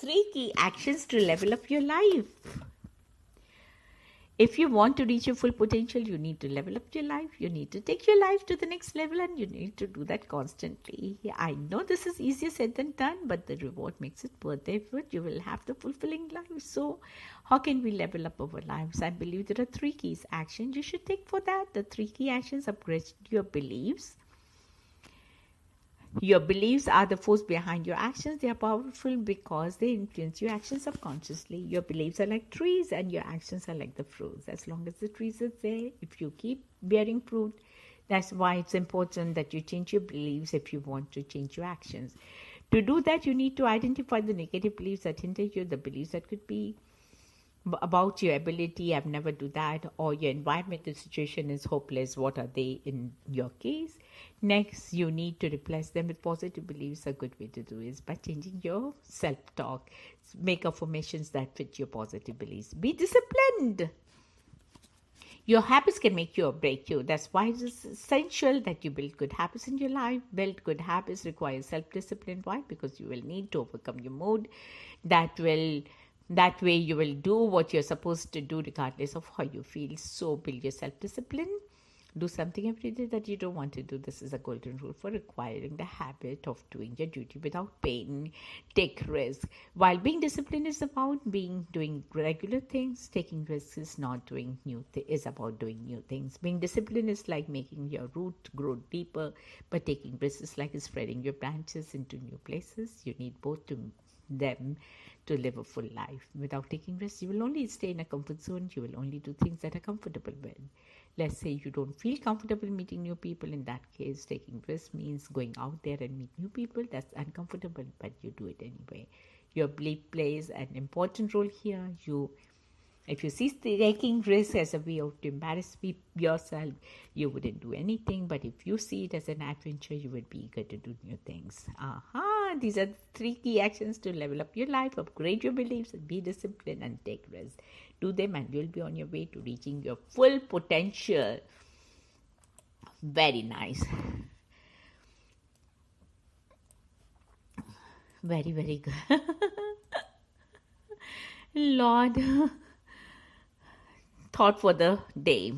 3 key actions to level up your life. If you want to reach your full potential, you need to level up your life. You need to take your life to the next level, and you need to do that constantly. I know this is easier said than done, but the reward makes it worth the effort. You will have the fulfilling life. So, how can we level up our lives? I believe there are 3 keys actions you should take for that. The 3 key actions: upgrade your beliefs. Your beliefs are the force behind your actions. They are powerful because they influence your actions subconsciously. Your beliefs are like trees and your actions are like the fruits. As long as the trees are there, if you keep bearing fruit, that's why it's important that you change your beliefs if you want to change your actions. To do that, you need to identify the negative beliefs that hinder you, the beliefs that could be about your ability, I've never do that, or your environmental situation is hopeless. What are they in your case? Next, you need to replace them with positive beliefs. A good way to do is by changing your self-talk. Make affirmations that fit your positive beliefs. Be disciplined. Your habits can make you or break you. That's why it is essential that you build good habits in your life. Build good habits requires self-discipline. Why? Because you will need to overcome your mood. That way you will do what you're supposed to do regardless of how you feel. So build your self-discipline. Do something every day that you don't want to do. This is a golden rule for acquiring the habit of doing your duty without pain. Take risks. While being disciplined is about doing regular things, taking risks is not doing is about doing new things. Being disciplined is like making your root grow deeper, but taking risks is like spreading your branches into new places. You need both to them to live a full life. Without taking risks, you will only stay in a comfort zone. You will only do things that are comfortable with. Let's say you don't feel comfortable meeting new people. In that case, taking risks means going out there and meet new people. That's uncomfortable, but you do it anyway. Your belief plays an important role here. If you see taking risks as a way to embarrass yourself, you wouldn't do anything. But if you see it as an adventure, you would be eager to do new things. These are 3 key actions to level up your life, upgrade your beliefs, and be disciplined and take risks. Do them and you'll be on your way to reaching your full potential. Very nice. Very, very good. Lord. Thought for the day.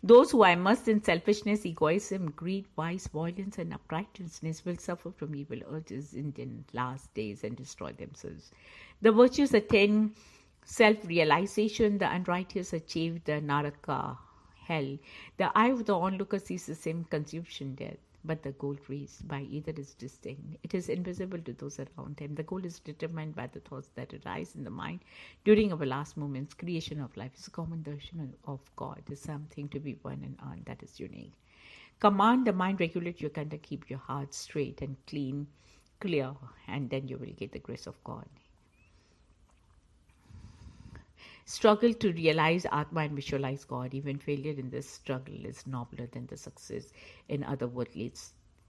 Those who are immersed in selfishness, egoism, greed, vice, violence, and uprightness will suffer from evil urges in the last days and destroy themselves. The virtuous attain self-realization, the unrighteous achieve the Naraka, hell. The eye of the onlooker sees the same consumption death, but the goal reached by either is distinct. It is invisible to those around him. The goal is determined by the thoughts that arise in the mind during our last moments. Creation of life is a commendation of God. Is something to be won and earned that is unique. Command the mind, regulate your conduct, keep your heart straight and clear, and then you will get the grace of God. Struggle to realize Atma and visualize God. Even failure in this struggle is nobler than the success in other worldly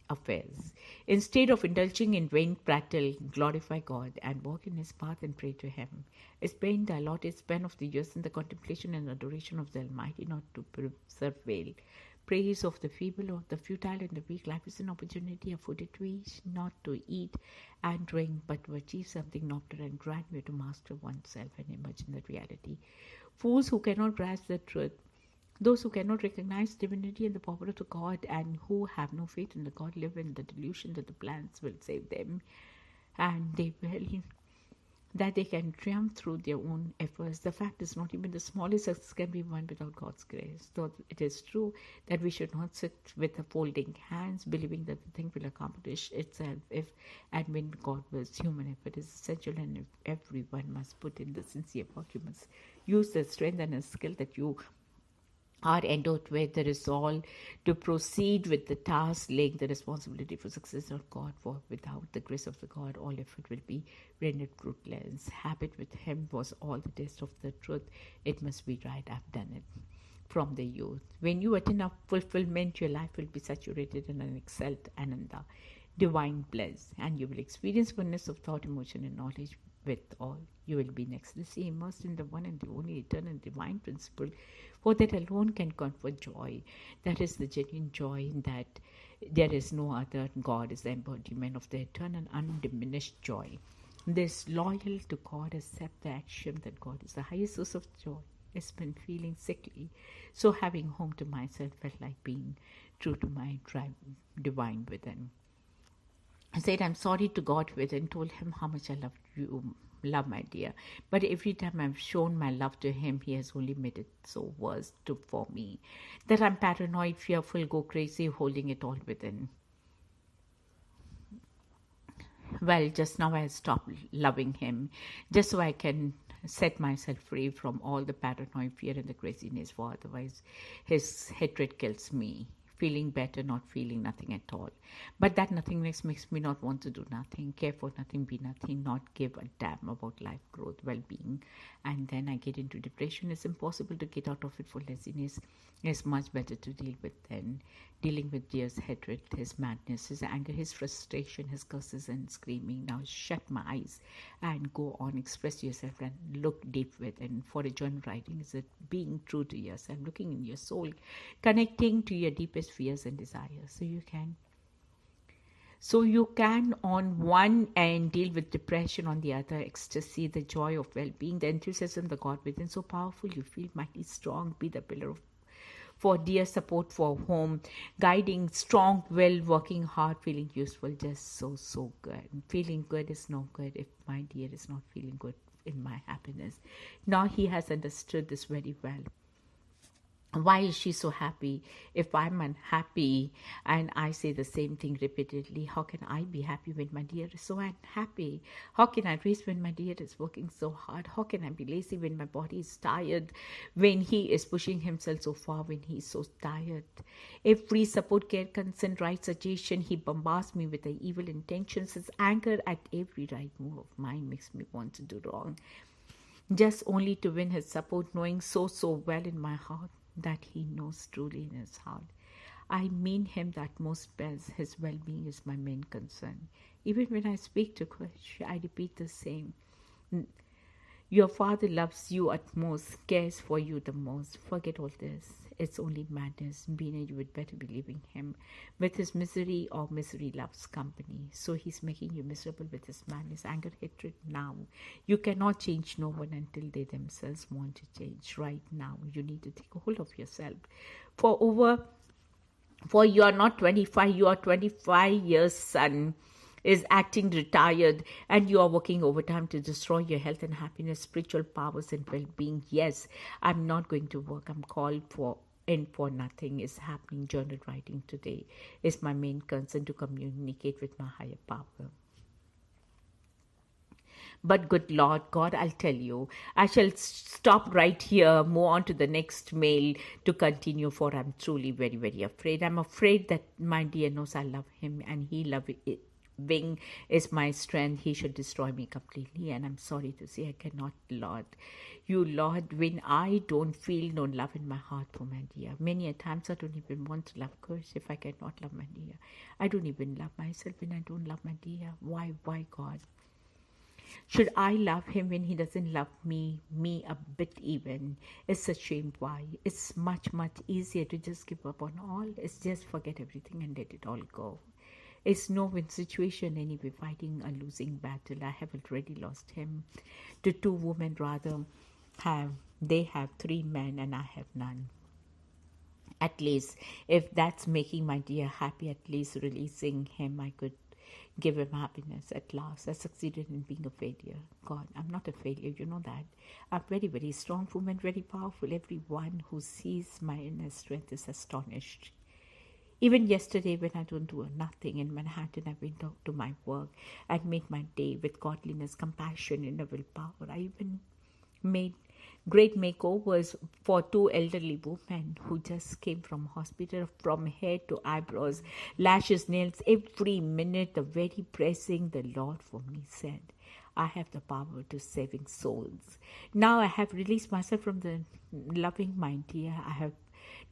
affairs. Instead of indulging in vain prattle, glorify God and walk in His path and pray to Him. Spend the allotted span of the years in the contemplation and adoration of the Almighty, not to preserve praise of the feeble or the futile and the weak. Life is an opportunity afforded to each, not to eat and drink, but to achieve something nobler and grander, to master oneself and emerge in the reality. Fools who cannot grasp the truth, those who cannot recognize divinity and the power of the God, and who have no faith in the God, live in the delusion that the plans will save them, and that they can triumph through their own efforts. The fact is, not even the smallest success can be won without God's grace. Though it is true that we should not sit with folding hands, believing that the thing will accomplish itself if and when God wills. Human effort is essential, and if everyone must put in the sincere work. You must use the strength and the skill that you are endowed with the resolve to proceed with the task, laying the responsibility for success on God, for without the grace of the God, all effort will be rendered fruitless. Habit with Him was all the test of the truth. It must be right. I've done it from the youth. When you attain a fulfillment, your life will be saturated in an excelled ananda, divine bliss, and you will experience oneness of thought, emotion, and knowledge with all. You will be in ecstasy, immersed in the one and the only eternal divine principle, for that alone can confer joy. That is the genuine joy, that there is no other. God is the embodiment of the eternal undiminished joy. This loyal to God, accept the action that God is the highest source of joy. It's been feeling sickly. So having home to myself felt like being true to my divine within. I said, I'm sorry to God within, told him how much I love you, love my dear. But every time I've shown my love to him, he has only made it so worse for me. That I'm paranoid, fearful, go crazy, holding it all within. Well, just now I stopped loving him, just so I can set myself free from all the paranoid fear and the craziness, for otherwise his hatred kills me. Feeling better, not feeling nothing at all. But that nothingness makes me not want to do nothing, care for nothing, be nothing, not give a damn about life, growth, well-being. And then I get into depression. It's impossible to get out of it for laziness. It's much better to deal with than dealing with Dear's hatred, his madness, his anger, his frustration, his curses and screaming. Now shut my eyes and go on, express yourself and look deep within. For a journal writing is it being true to yourself, looking in your soul, connecting to your deepest fears and desires. So you can on one end deal with depression, on the other ecstasy, the joy of well-being, the enthusiasm, the God within, so powerful you feel mighty strong, be the pillar of for dear support for home, guiding, strong will, working hard, feeling useful, just so good. Feeling good is no good if my dear is not feeling good in my happiness. Now he has understood this very well. Why is she so happy? If I'm unhappy and I say the same thing repeatedly, how can I be happy when my dear is so unhappy? How can I rest when my dear is working so hard? How can I be lazy when my body is tired, when he is pushing himself so far, when he is so tired? Every support, care, consent, right suggestion, he bombards me with the evil intentions. His anger at every right move of mine makes me want to do wrong, just only to win his support, knowing so well in my heart that he knows truly in his heart. I mean him that most best. His well-being is my main concern. Even when I speak to Krish, I repeat the same. Your father loves you at most, cares for you the most. Forget all this. It's only madness. Bina, you would better be leaving him. With his misery, or misery loves company. So he's making you miserable with his madness, anger, hatred now. You cannot change no one until they themselves want to change. Right now, you need to take a hold of yourself. For you are not 25, you are 25 years son is acting retired and you are working overtime to destroy your health and happiness, spiritual powers and well-being. Yes, I'm not going to work. I'm called for and for nothing is happening. Journal writing today is my main concern, to communicate with my higher power. But good Lord God, I'll tell you, I shall stop right here, move on to the next mail to continue, for I'm truly very afraid. I'm afraid that my dear knows I love him and he loves it. Wing is my strength. He should destroy me completely, and I'm sorry to say I cannot, Lord. You, Lord, when I don't feel no love in my heart for my dear. Many a times I don't even want to love Krish if I cannot love my dear. I don't even love myself when I don't love my dear. Why, God? Should I love him when he doesn't love me a bit even? It's a shame. Why? It's much easier to just give up on all. It's just forget everything and let it all go. It's no win situation anyway, fighting a losing battle. I have already lost him to two women, rather. They have three men and I have none. At least, if that's making my dear happy, at least releasing him, I could give him happiness at last. I succeeded in being a failure. God, I'm not a failure, you know that. I'm very strong woman, very powerful. Everyone who sees my inner strength is astonished. Even yesterday when I don't do nothing in Manhattan, I went out to my work and made my day with godliness, compassion, and willpower. I even made great makeovers for two elderly women who just came from hospital, from head to eyebrows, lashes, nails, every minute, the very pressing the Lord for me said, I have the power to saving souls. Now I have released myself from the loving mind, dear. I have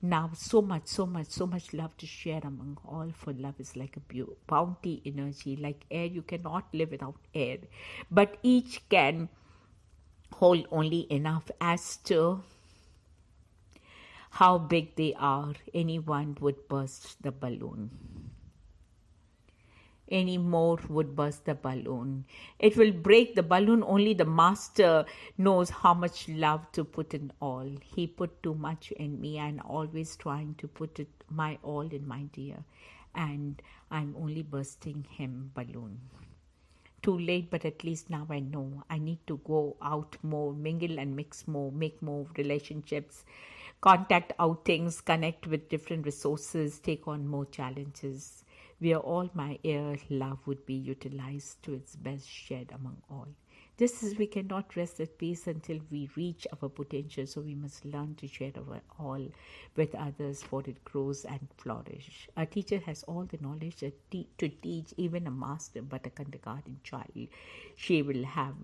now so much love to share among all, for love is like a bounty energy, like air. You cannot live without air, but each can hold only enough. As to how big they are, anyone would burst the balloon. any more would burst the balloon. It will break the balloon. Only the master knows how much love to put in all. He put too much in me and always trying to put it my all in my dear. And I'm only bursting him balloon. Too late, but at least now I know I need to go out more, mingle and mix more, make more relationships, contact outings, connect with different resources, take on more challenges. Where all my air love would be utilized to its best, shared among all. Just as we cannot rest at peace until we reach our potential, so we must learn to share our all with others, for it grows and flourish. A teacher has all the knowledge to teach even a master, but a kindergarten child, she will have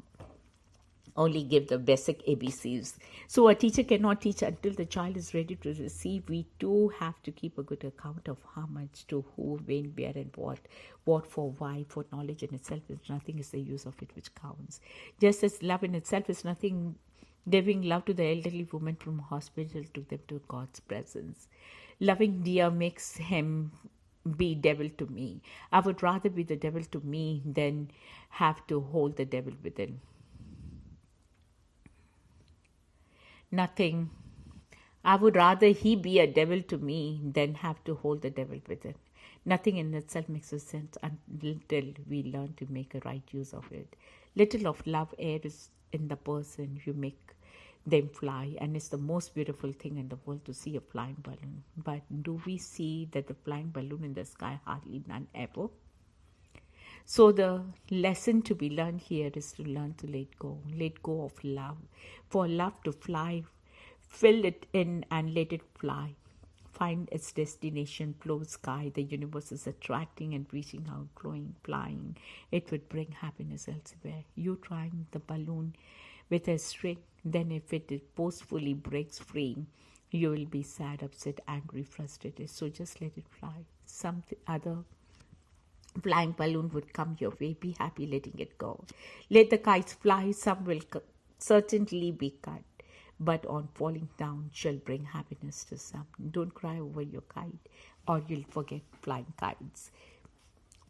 only give the basic ABCs. So a teacher cannot teach until the child is ready to receive. We do have to keep a good account of how much to who, when, where, and what for, why. For knowledge in itself is nothing, is the use of it which counts. Just as love in itself is nothing, giving love to the elderly woman from hospital took them to God's presence. Loving dear makes him be devil to me. I would rather be the devil to me than have to hold the devil within. Nothing. I would rather he be a devil to me than have to hold the devil within. Nothing in itself makes a sense until we learn to make a right use of it. Little of love air is in the person, you make them fly, and it's the most beautiful thing in the world to see a flying balloon. But do we see that the flying balloon in the sky? Hardly none ever. So the lesson to be learned here is to learn to let go of love. For love to fly, fill it in and let it fly. Find its destination, blue sky. The universe is attracting and reaching out, glowing, flying. It would bring happiness elsewhere. You trying the balloon with a string, then if it forcefully breaks free, you will be sad, upset, angry, frustrated. So just let it fly. Some other flying balloon would come your way. Be happy letting it go. Let the kites fly. Some will certainly be cut, but on falling down shall bring happiness to some. Don't cry over your kite, or you'll forget flying kites.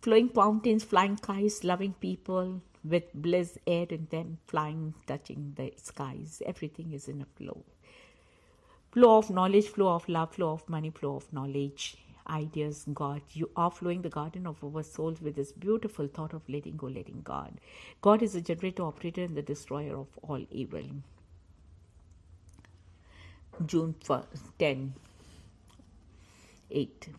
Flowing fountains, flying kites, loving people with bliss air in them, flying, touching the skies. Everything is in a flow. Flow of knowledge, flow of love, flow of money, flow of knowledge, ideas, God. You are flowing the garden of our souls with this beautiful thought of letting go, letting God. God is the generator, operator, and the destroyer of all evil. June 10, 8,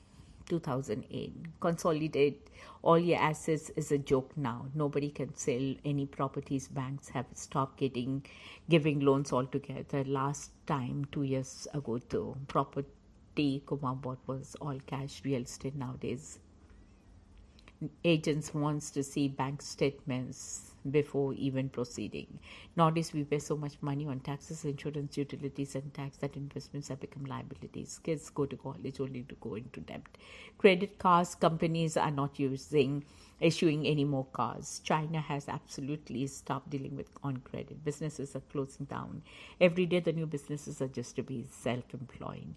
2008. Consolidate all your assets is a joke now. Nobody can sell any properties. Banks have stopped giving loans altogether. Last time, 2 years ago, too. Property Kumar bought was all cash. Real estate nowadays, agents wants to see bank statements before even proceeding. Nowadays, we pay so much money on taxes, insurance, utilities, and tax that investments have become liabilities. Kids go to college only to go into debt. Credit cards, companies are not issuing any more cards. China has absolutely stopped dealing with on credit. Businesses are closing down. Every day, the new businesses are just to be self-employed.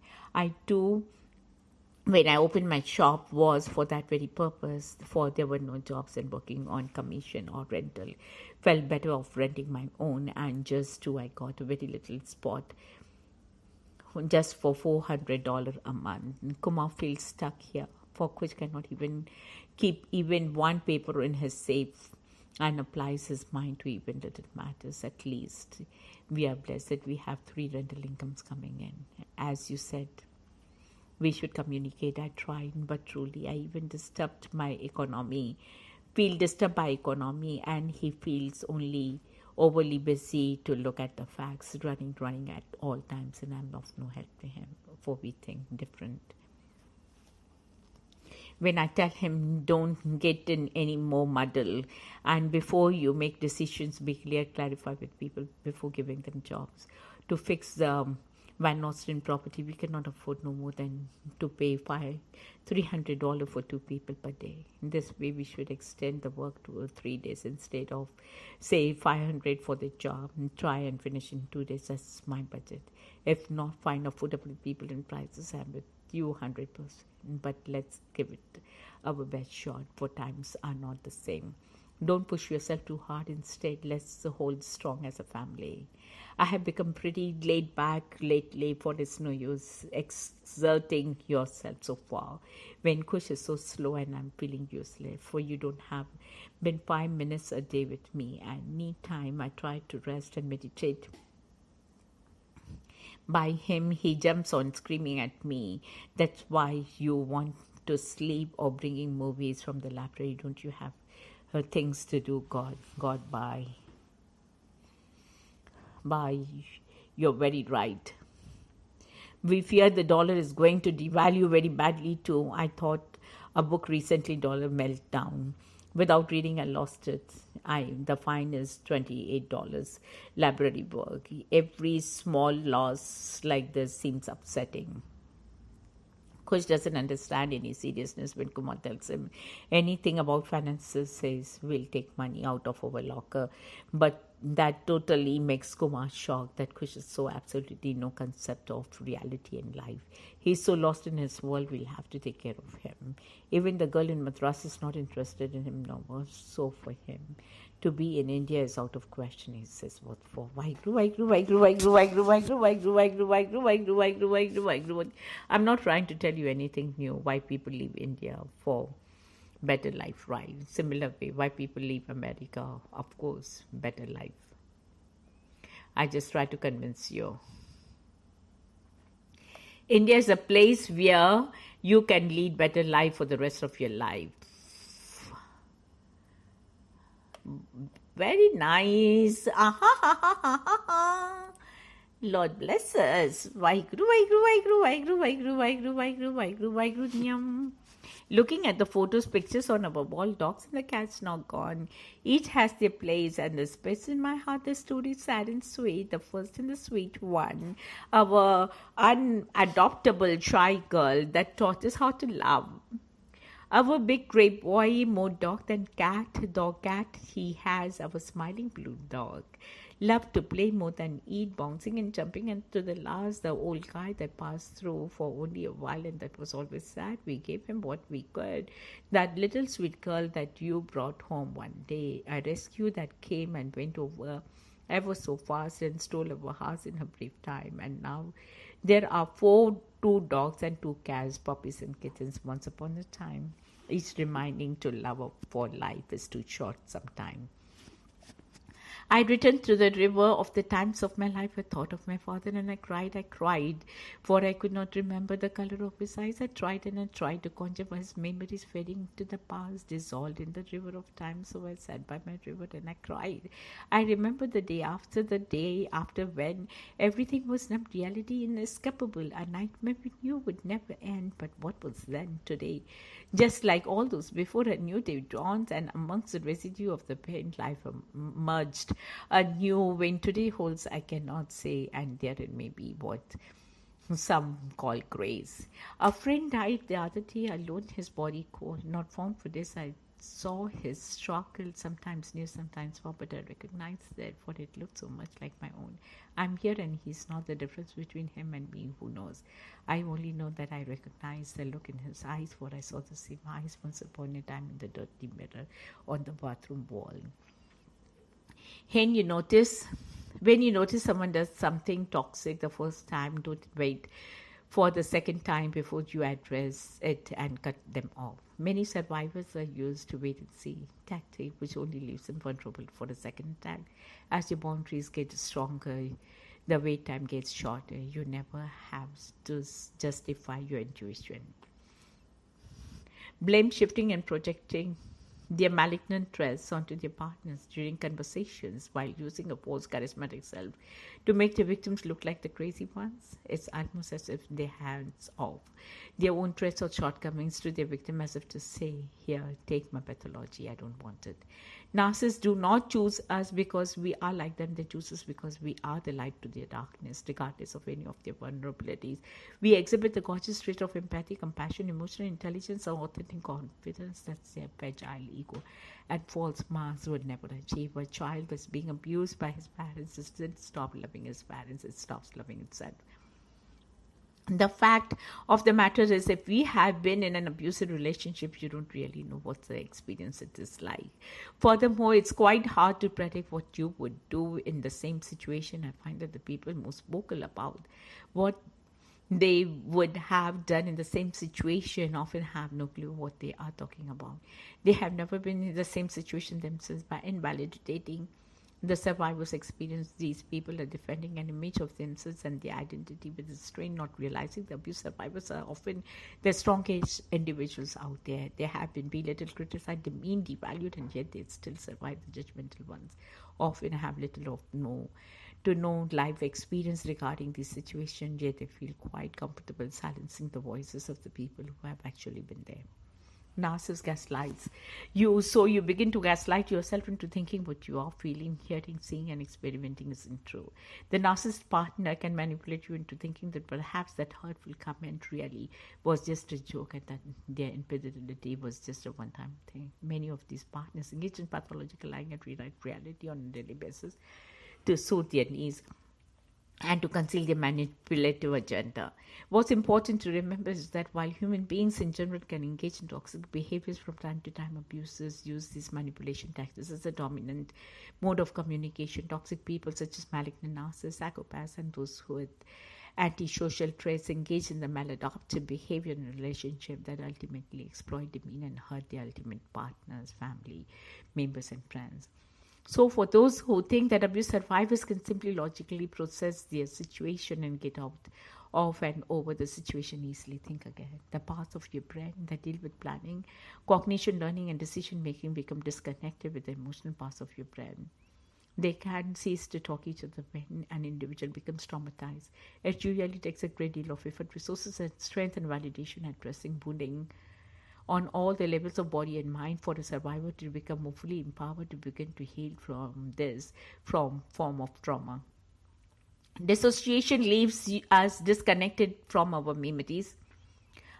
When I opened my shop was for that very purpose, for there were no jobs and working on commission or rental. Felt better off renting my own, and just too I got a very little spot just for $400 a month. Kumar feels stuck here, for which cannot even keep even one paper in his safe, and applies his mind to even little matters. At least we are blessed that we have 3 rental incomes coming in. As you said, we should communicate. I tried, but truly I even feel disturbed by economy, and he feels only overly busy to look at the facts, running at all times, and I'm of no help to him, for we think different. When I tell him don't get in any more muddle, and before you make decisions, be clear, clarify with people before giving them jobs. To fix the Van Nostrand property, we cannot afford no more than to pay $300 for 2 people per day. In this way, we should extend the work to 3 days instead of, say, $500 for the job, and try and finish in 2 days. That's my budget. If not, find affordable people and prices. I'm with you 100%. but let's give it our best shot, for times are not the same. Don't push yourself too hard. Instead, let's hold strong as a family. I have become pretty laid back lately, for it's no use exerting yourself so far when Kush is so slow and I'm feeling useless. For you don't have been 5 minutes a day with me. I need time. I try to rest and meditate by him. He jumps on screaming at me. That's why you want to sleep, or bringing movies from the library. Don't you have things to do? God, bye. You're very right. We fear the dollar is going to devalue very badly too. I thought a book recently, Dollar Meltdown. Without reading, I lost it. The fine is $28. Library work. Every small loss like this seems upsetting. Kush doesn't understand any seriousness when Kumar tells him anything about finances, says we'll take money out of our locker. But that totally makes Kumar shocked that Kush has so absolutely no concept of reality and life. He's so lost in his world, we'll have to take care of him. Even the girl in Madras is not interested in him no more. So for him to be in India is out of question. He says, what for? I'm not trying to tell you anything new. Why people leave India for better life, right? Similar way, why people leave America, of course, better life. I just try to convince you. India is a place where you can lead better life for the rest of your life. Very nice. Lord bless us. Looking at the photos, pictures on our wall, dogs and the cats now gone. Each has their place and the space in my heart. The story sad and sweet. The first and the sweet one. Our unadoptable shy girl that taught us how to love. Our big grey boy, more dog than cat, dog cat he has, our smiling blue dog. Loved to play more than eat, bouncing and jumping, and to the last, the old guy that passed through for only a while and that was always sad. We gave him what we could. That little sweet girl that you brought home one day, a rescue that came and went over ever so fast and stole our hearts in a brief time. And now there are two dogs and two cats, puppies and kittens once upon a time, each reminding to love for life is too short sometime. I returned to the river of the times of my life. I thought of my father and I cried, for I could not remember the color of his eyes. I tried and I tried to conjure his memories fading into the past, dissolved in the river of time. So I sat by my river and I cried. I remember the day after when everything was not reality inescapable. A nightmare we knew would never end, but what was then today? Just like all those before, a new day dawns, and amongst the residue of the pain, life merged. A new wind today holds, I cannot say, and therein may be what some call grace. A friend died the other day alone, his body cold, not found for days. I saw his struggle, sometimes near, sometimes far, but I recognized that, for it looked so much like my own. I'm here and he's not. The difference between him and me, who knows? I only know that I recognize the look in his eyes, for I saw the same eyes once upon a time in the dirty mirror on the bathroom wall. When you notice someone does something toxic the first time, don't wait for the second time before you address it and cut them off. Many survivors are used to wait and see tactic, which only leaves them vulnerable for a second attack. As your boundaries get stronger, the wait time gets shorter. You never have to justify your intuition. Blame shifting and projecting their malignant traits onto their partners during conversations while using a false charismatic self to make the victims look like the crazy ones. It's almost as if they hands off their own traits or shortcomings to their victim, as if to say, here, take my pathology, I don't want it. Narcissists do not choose us because we are like them. They choose us because we are the light to their darkness, regardless of any of their vulnerabilities. We exhibit the gorgeous trait of empathy, compassion, emotional intelligence, or authentic confidence. That's their fragile ego and false masks would never achieve. A child was being abused by his parents. It didn't stop loving his parents. It stops loving itself. The fact of the matter is, if we have been in an abusive relationship, you don't really know what the experience it is like. Furthermore, it's quite hard to predict what you would do in the same situation. I find that the people most vocal about what they would have done in the same situation often have no clue what they are talking about. They have never been in the same situation themselves. By invalidating the survivors' experience, these people are defending an image of themselves and their identity with a strain, not realizing the abuse survivors are often the strongest individuals out there. They have been belittled, criticized, demeaned, devalued, and yet they still survive. The judgmental ones often have little or no to no life experience regarding this situation, yet they feel quite comfortable silencing the voices of the people who have actually been there. Narcissist gaslights you, so you begin to gaslight yourself into thinking what you are feeling, hearing, seeing, and experimenting isn't true. The narcissist partner can manipulate you into thinking that perhaps that hurtful comment really was just a joke and that their infidelity was just a one-time thing. Many of these partners engage in pathological lying and rewrite reality on a daily basis to suit their needs and to conceal their manipulative agenda. What's important to remember is that while human beings in general can engage in toxic behaviors from time to time, abusers use these manipulation tactics as a dominant mode of communication. Toxic people such as malignant narcissists, psychopaths, and those who with antisocial traits engage in the maladaptive behavior in a relationship that ultimately exploit, demean, and hurt their ultimate partners, family members, and friends. So, for those who think that abuse survivors can simply logically process their situation and get out of and over the situation easily, think again. The parts of your brain that deal with planning, cognition, learning, and decision making become disconnected with the emotional parts of your brain. They can cease to talk each other when an individual becomes traumatized. It usually takes a great deal of effort, resources, and strength and validation addressing bullying on all the levels of body and mind for a survivor to become more fully empowered to begin to heal from this form of trauma. Dissociation leaves us disconnected from our memories,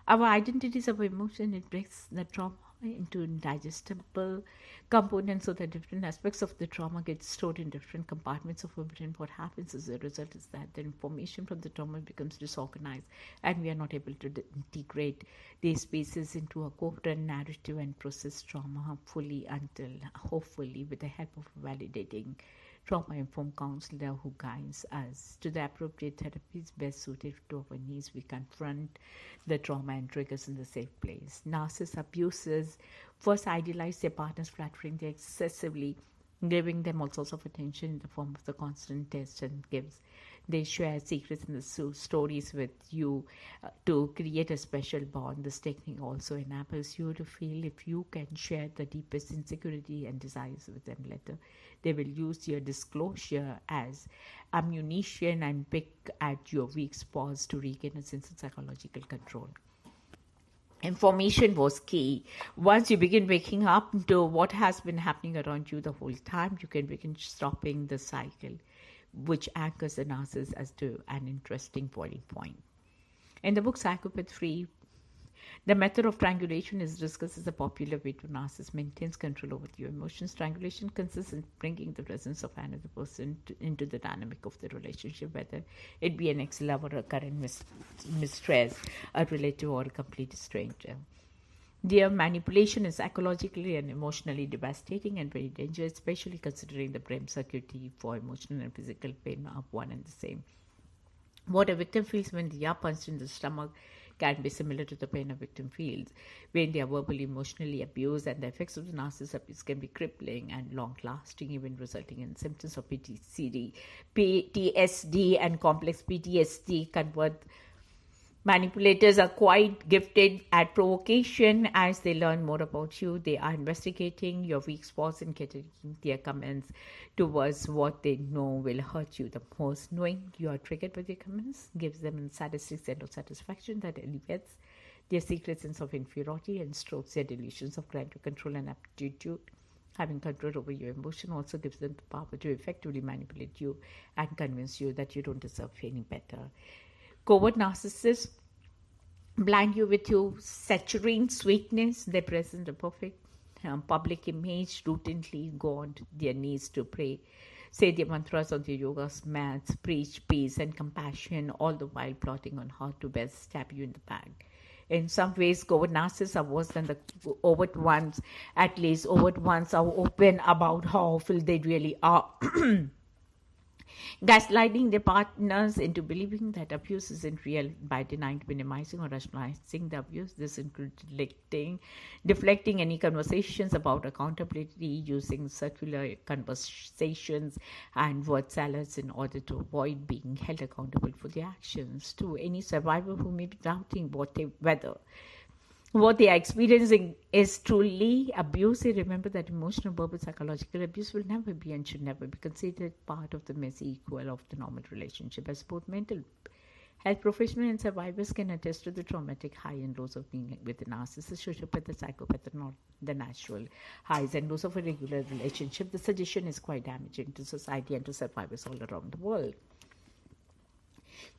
our identities, our emotion. It breaks the trauma into digestible components so that different aspects of the trauma get stored in different compartments of our brain. What happens as a result is that the information from the trauma becomes disorganized and we are not able to integrate these pieces into a coherent narrative and process trauma fully until, hopefully, with the help of validating trauma-informed counselor who guides us to the appropriate therapies best suited to our needs, we confront the trauma and triggers in the safe place. Narcissist abusers first idealize their partners, flattering them excessively, giving them all sorts of attention in the form of the constant tests and gifts. They share secrets and the stories with you to create a special bond. This technique also enables you to feel if you can share the deepest insecurity and desires with them later. They will use your disclosure as ammunition and pick at your weak spots to regain a sense of psychological control. Information was key. Once you begin waking up to what has been happening around you the whole time, you can begin stopping the cycle, which anchors the narcissist as to an interesting boiling point. In the book Psychopath Free, the method of triangulation is discussed as a popular way to narcissist maintains control over your emotions. Triangulation consists in bringing the presence of another person into the dynamic of the relationship, whether it be an ex-lover, a current mistress, a relative, or a complete stranger. Their manipulation is psychologically and emotionally devastating and very dangerous, especially considering the brain circuitry for emotional and physical pain are one and the same. What a victim feels when they are punched in the stomach can be similar to the pain a victim feels when they are verbally, emotionally abused, and the effects of the narcissist abuse can be crippling and long-lasting, even resulting in symptoms of PTSD and complex PTSD. Manipulators are quite gifted at provocation. As they learn more about you, they are investigating your weak spots and getting their comments towards what they know will hurt you the most. Knowing you are triggered by their comments gives them a sadistic sense of satisfaction that elevates their secret sense of inferiority and strokes their delusions of crime to control and aptitude. Having control over your emotion also gives them the power to effectively manipulate you and convince you that you don't deserve any better. Covert narcissists blind you with your saccharine sweetness. They present a perfect public image, routinely go on their knees to pray say their mantras on their yoga mats, preach peace and compassion, all the while plotting on how to best stab you in the back. In some ways, covert narcissists are worse than the overt ones. At least overt ones are open about how awful they really are. Gaslighting their partners into believing that abuse isn't real by denying, minimizing, or rationalizing the abuse. This includes deflecting any conversations about accountability, using circular conversations and word salads in order to avoid being held accountable for their actions. To any survivor who may be doubting whether what they are experiencing is truly abuse, they remember that emotional, verbal, psychological abuse will never be and should never be considered part of the messy equal of the normal relationship, as both mental health professionals and survivors can attest to the traumatic high and lows of being with a narcissist, sociopath, psychopath, are not the natural highs and lows of a regular relationship. The suggestion is quite damaging to society and to survivors all around the world.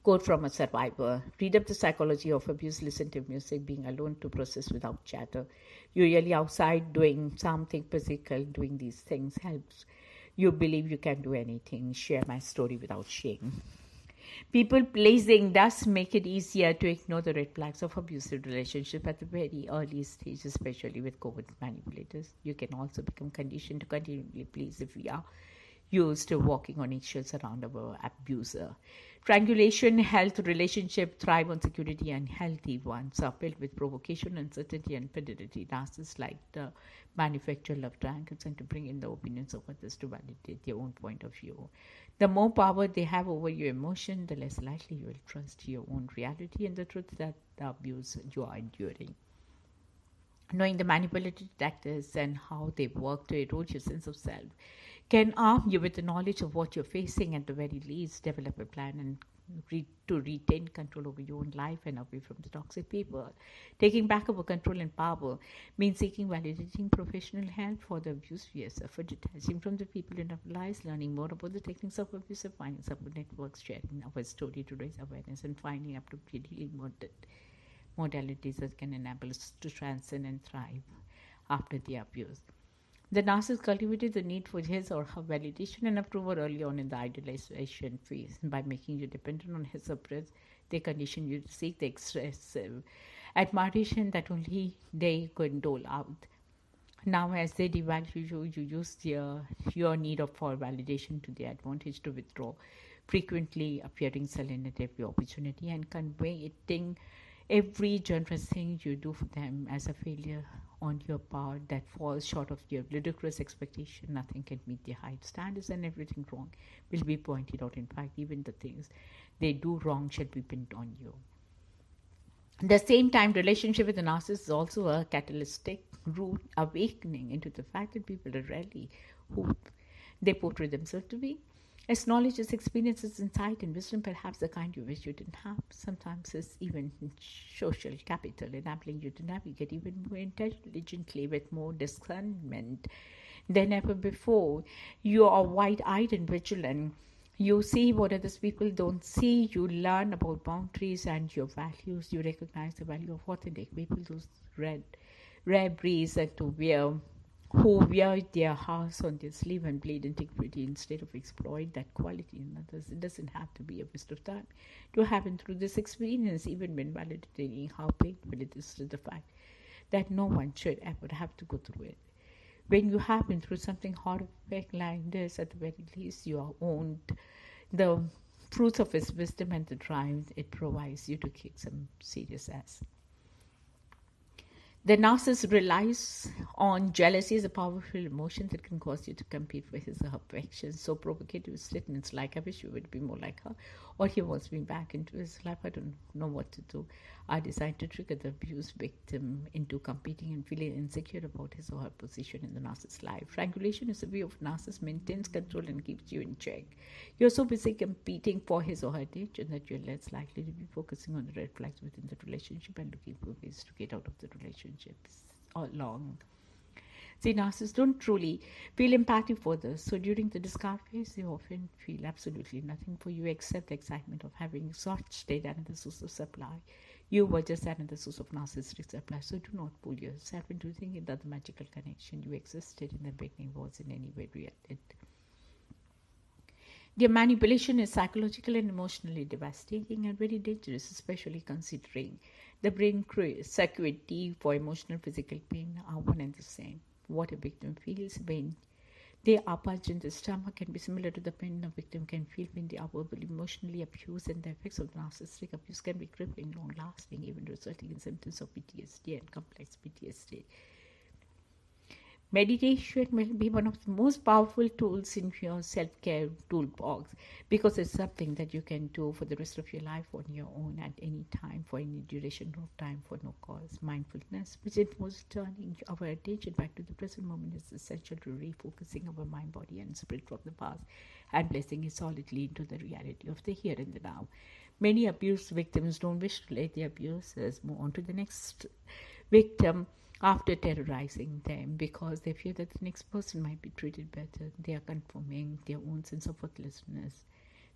Quote from a survivor: read up the psychology of abuse, listen to music, being alone to process without chatter. You're really outside doing something physical, doing these things helps you believe you can do anything. Share my story without shame. People pleasing does make it easier to ignore the red flags of abusive relationship at the very early stage, especially with covert manipulators. You can also become conditioned to continually please if we are used to walking on eggshells around our abuser. Triangulation, health, relationship thrive on security, and healthy ones are filled with provocation, uncertainty, and fidelity. Narcissists like to manufacture love triangles and to bring in the opinions of others to validate their own point of view. The more power they have over your emotion, the less likely you will trust your own reality and the truth that the abuse you are enduring. Knowing the manipulative tactics and how they work to erode your sense of self can arm you with the knowledge of what you're facing. At the very least, develop a plan and to retain control over your own life and away from the toxic people. Taking back over control and power means seeking validating professional help for the abuse we have suffered, detaching from the people in our lives, learning more about the techniques of abuse, finding support networks, sharing our story to raise awareness, and finding appropriate healing modalities that can enable us to transcend and thrive after the abuse. The narcissist cultivated the need for his or her validation and approval early on in the idealization phase. By making you dependent on his or hers, they condition you to seek the excessive admiration that only they could dole out. Now, as they devalue you, you use your need for validation to their advantage to withdraw, frequently appearing sullen at every opportunity and conveying every generous thing you do for them as a failure on your part that falls short of your ludicrous expectation. Nothing can meet their high standards, and everything wrong will be pointed out. In fact, even the things they do wrong shall be pinned on you. At the same time, relationship with the narcissist is also a catalytic root awakening into the fact that people are rarely who they portray themselves to be. As knowledge, as experiences, insight, and wisdom, perhaps the kind you wish you didn't have. Sometimes it's even social capital, enabling you to navigate even more intelligently with more discernment than ever before. You are wide-eyed and vigilant. You see what other people don't see. You learn about boundaries and your values. You recognize the value of authentic people, those rare breeds who wear their hearts on their sleeve and bleed integrity instead of exploit that quality in others. It doesn't have to be a waste of time to happen through this experience, even when validating how painful it is to the fact that no one should ever have to go through it. When you have been through something horrific like this, at the very least, you are owned the fruits of its wisdom and the drive it provides you to kick some serious ass. The narcissist relies on jealousy as a powerful emotion that can cause you to compete for his or her affection. So provocative statements like, I wish you would be more like her, or he wants me back into his life, I don't know what to do, are designed to trigger the abuse victim into competing and feeling insecure about his or her position in the narcissist's life. Triangulation is a way of narcissist maintains control and keeps you in check. You're so busy competing for his or her attention that you're less likely to be focusing on the red flags within the relationship and looking for ways to get out of the relationships all along. See, narcissists don't truly feel empathy for this. So during the discard phase, they often feel absolutely nothing for you except the excitement of having exhausted another source of supply. You were just another source of narcissistic supply. So do not fool yourself into thinking that the magical connection you existed in the beginning was in any way real. Their manipulation is psychological and emotionally devastating and very dangerous, especially considering the brain circuitry for emotional physical pain are one and the same. What a victim feels when they are punched in the stomach can be similar to the pain a victim can feel when they are verbally, emotionally abused, and the effects of narcissistic abuse can be crippling, long lasting, even resulting in symptoms of PTSD and complex PTSD. Meditation will be one of the most powerful tools in your self-care toolbox because it's something that you can do for the rest of your life on your own at any time, for any duration of time, for no cause. Mindfulness, which involves turning our attention back to the present moment, is essential to refocusing our mind, body, and spirit from the past and placing it solidly into the reality of the here and the now. Many abuse victims don't wish to let the abusers move on to the next victim after terrorizing them because they fear that the next person might be treated better. They are confirming their own sense of worthlessness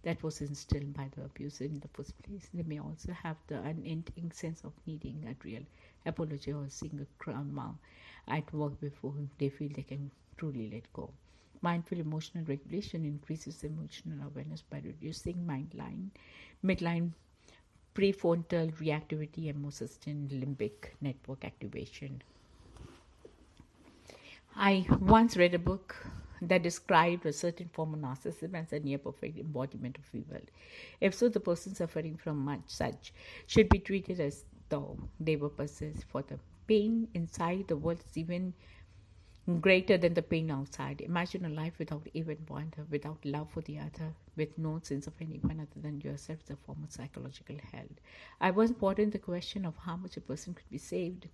that was instilled by the abuser in the first place. They may also have the unending sense of needing a real apology or seeing a karma at work before they feel they can truly let go. Mindful emotional regulation increases emotional awareness by reducing midline prefrontal reactivity and more sustained limbic network activation. I once read a book that described a certain form of narcissism as a near perfect embodiment of evil. If so, the person suffering from such should be treated as though they were possessed, for the pain inside the world is even greater than the pain outside. Imagine a life without even wonder, without love for the other, with no sense of anyone other than yourself, is a form of psychological hell. I once pondered the question of how much a person could be saved.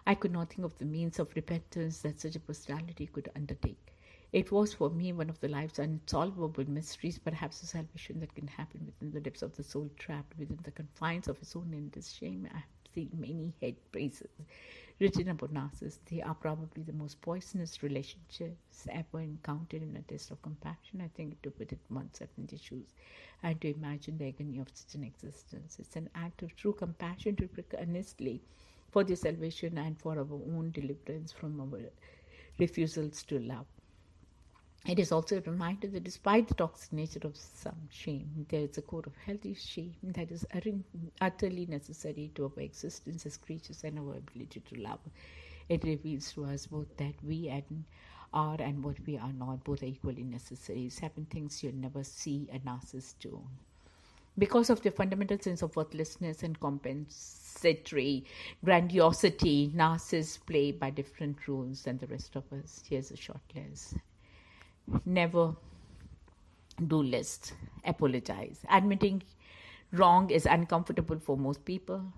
I could not think of the means of repentance that such a personality could undertake. It was for me one of the life's unsolvable mysteries, perhaps a salvation that can happen within the depths of the soul, trapped within the confines of its own endless shame. I have seen many head phrases written about narcissists. They are probably the most poisonous relationships ever encountered in a test of compassion. I think to put it oneself in their shoes and to imagine the agony of such an existence. It's an act of true compassion to pray earnestly for their salvation and for our own deliverance from our refusals to love. It is also a reminder that despite the toxic nature of some shame, there is a core of healthy shame that is utterly necessary to our existence as creatures and our ability to love. It reveals to us both that we are and what we are not, both are equally necessary. Seven things you'll never see a narcissist do. Because of their fundamental sense of worthlessness and compensatory grandiosity, narcissists play by different rules than the rest of us. Here's a short list. Never do list. Apologize. Admitting wrong is uncomfortable for most people,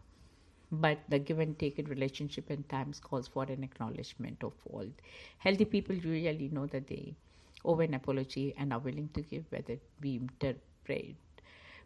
but the give and take in relationship and times calls for an acknowledgement of fault. Healthy people usually know that they owe an apology and are willing to give, whether it be interpreted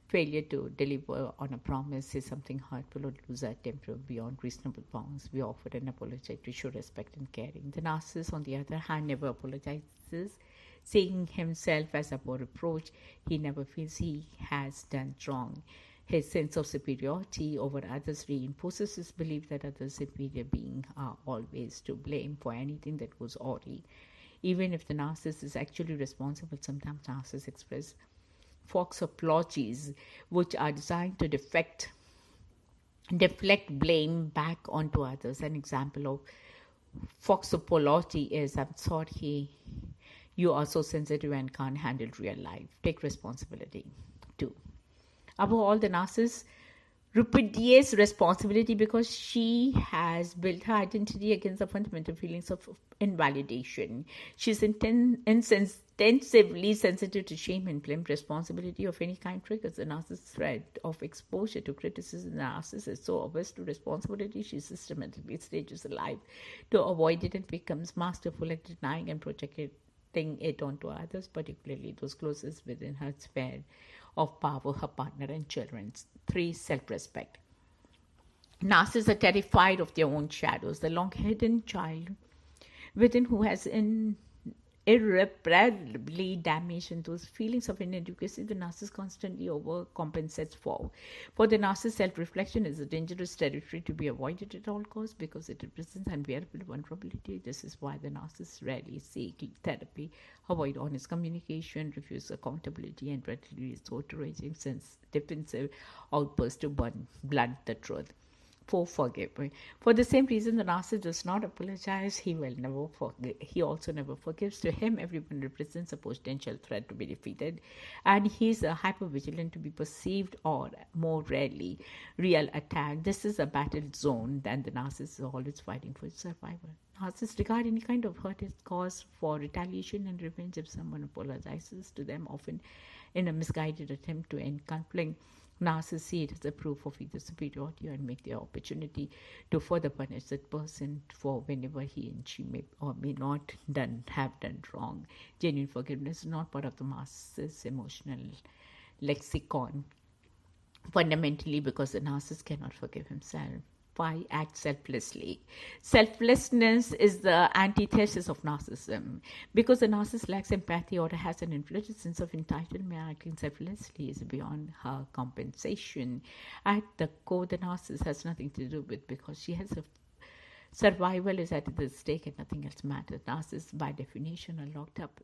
failure to deliver on a promise is something hurtful or lose our temper beyond reasonable bounds. We offer an apology to show respect and caring. The narcissist, on the other hand, never apologizes, seeing himself as above reproach. He never feels he has done wrong. His sense of superiority over others reinforces his belief that other superior beings are always to blame for anything that goes awry. Even if the narcissist is actually responsible, sometimes narcissists express false apologies, which are designed to deflect blame back onto others. An example of false apology is, I'm sorry, you are so sensitive and can't handle real life. Take responsibility. 2. Above all, the narcissist repudiates responsibility because she has built her identity against the fundamental feelings of invalidation. She's intensively sensitive to shame and blame. Responsibility of any kind triggers the narcissist's threat of exposure to criticism. The narcissist is so averse to responsibility, she systematically stages the life to avoid it and becomes masterful at denying and projecting it onto others, particularly those closest within her sphere of power, her partner and children. 3. Self-respect. Narcissists are terrified of their own shadows. The long-hidden child within who has irreparably damaged, and those feelings of inadequacy the narcissist constantly overcompensates for. For the narcissist, self-reflection is a dangerous territory to be avoided at all costs because it represents unbearable vulnerability. This is why the narcissists rarely seek therapy, avoid honest communication, refuse accountability, and readily resort to raging sense defensive outbursts to blunt the truth. Forgive me. For the same reason, the narcissist does not apologize. He will never forgive. He also never forgives. To him, everyone represents a potential threat to be defeated, and he's hyper vigilant to be perceived or, more rarely, real attack. This is a battle zone, and the narcissist is always fighting for survival. Narcissists regard any kind of hurt as cause for retaliation and revenge if someone apologizes to them, often in a misguided attempt to end conflict. Narcissists see it as a proof of either superiority and make their opportunity to further punish that person for whenever he and she may or may not have done wrong. Genuine forgiveness is not part of the narcissist's emotional lexicon, fundamentally because the narcissist cannot forgive himself. Why act selflessly? Selflessness is the antithesis of narcissism. Because the narcissist lacks empathy or has an inflated sense of entitlement, acting selflessly is beyond her compensation. At the core, the narcissist has nothing to do with because she has a survival is at the stake and nothing else matters. Narcissists, by definition, are locked up